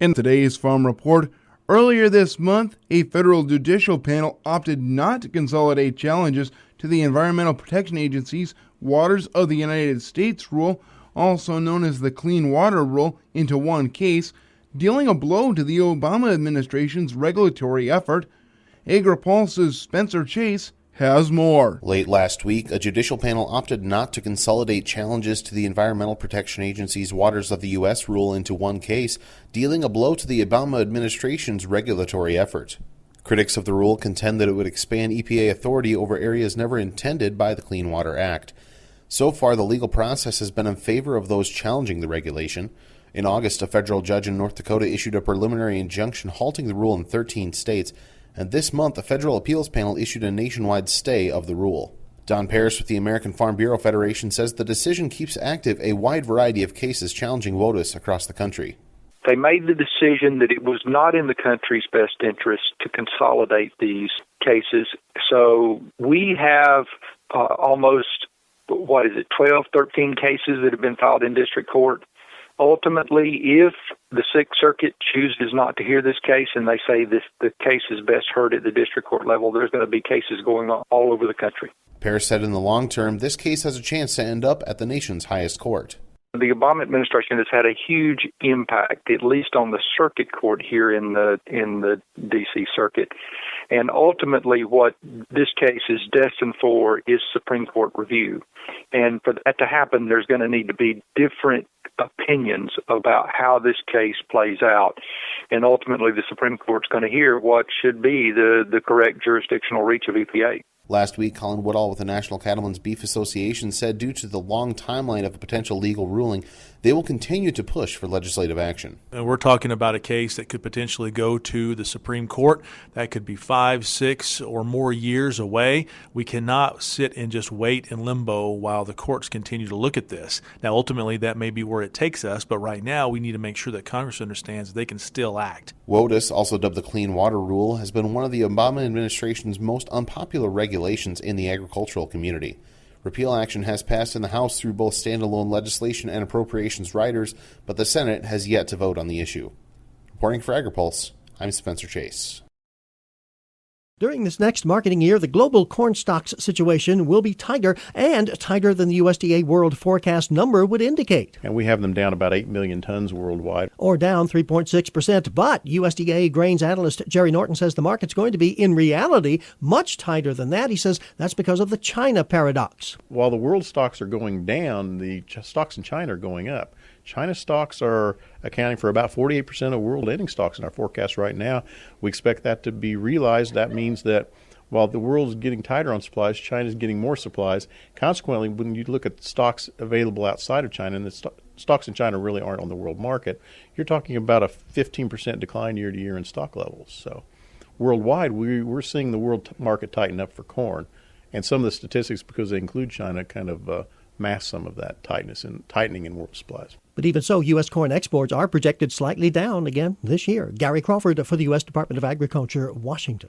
In today's Farm Report, earlier this month, a federal judicial panel opted not to consolidate challenges to the Environmental Protection Agency's Waters of the United States rule, also known as the Clean Water Rule, into one case, dealing a blow to the Obama administration's regulatory effort. AgriPulse's Spencer Chase has more. Late last week, a judicial panel opted not to consolidate challenges to the Environmental Protection Agency's Waters of the U.S. rule into one case, dealing a blow to the Obama administration's regulatory effort. Critics of the rule contend that it would expand EPA authority over areas never intended by the Clean Water Act. So far, the legal process has been in favor of those challenging the regulation. In August, a federal judge in North Dakota issued a preliminary injunction halting the rule in 13 states, and this month a federal appeals panel issued a nationwide stay of the rule. Don Paris with the American Farm Bureau Federation says the decision keeps active a wide variety of cases challenging WOTUS across the country. They made the decision that it was not in the country's best interest to consolidate these cases. So we have almost, 12, 13 cases that have been filed in district court. Ultimately, if the Sixth Circuit chooses not to hear this case and they say the case is best heard at the district court level, there's going to be cases going on all over the country. Paris said in the long term, this case has a chance to end up at the nation's highest court. The Obama administration has had a huge impact, at least on the circuit court here in the D.C. Circuit. And ultimately, what this case is destined for is Supreme Court review. And for that to happen, there's going to need to be different opinions about how this case plays out. And ultimately, the Supreme Court's going to hear what should be the correct jurisdictional reach of EPA. Last week, Colin Woodall with the National Cattlemen's Beef Association said due to the long timeline of a potential legal ruling, they will continue to push for legislative action. And we're talking about a case that could potentially go to the Supreme Court. That could be 5, 6, or more years away. We cannot sit and just wait in limbo while the courts continue to look at this. Now, ultimately, that may be where it takes us, but right now we need to make sure that Congress understands they can still act. WOTUS, also dubbed the Clean Water Rule, has been one of the Obama administration's most unpopular regulations in the agricultural community. Repeal action has passed in the House through both standalone legislation and appropriations riders, but the Senate has yet to vote on the issue. Reporting for AgriPulse, I'm Spencer Chase. During this next marketing year, the global corn stocks situation will be tighter and tighter than the USDA World Forecast number would indicate. And we have them down about 8 million tons worldwide. Or down 3.6%. But USDA grains analyst Jerry Norton says the market's going to be, in reality, much tighter than that. He says that's because of the China paradox. While the world stocks are going down, the stocks in China are going up. China stocks are accounting for about 48% of world ending stocks in our forecast right now. We expect that to be realized. That means that while the world is getting tighter on supplies, China is getting more supplies. Consequently, when you look at stocks available outside of China, and the stocks in China really aren't on the world market, you're talking about a 15% decline year to year in stock levels. So worldwide, we're seeing the world market tighten up for corn. And some of the statistics, because they include China, kind of mask some of that tightening in world supplies. But even so, U.S. corn exports are projected slightly down again this year. Gary Crawford for the U.S. Department of Agriculture, Washington.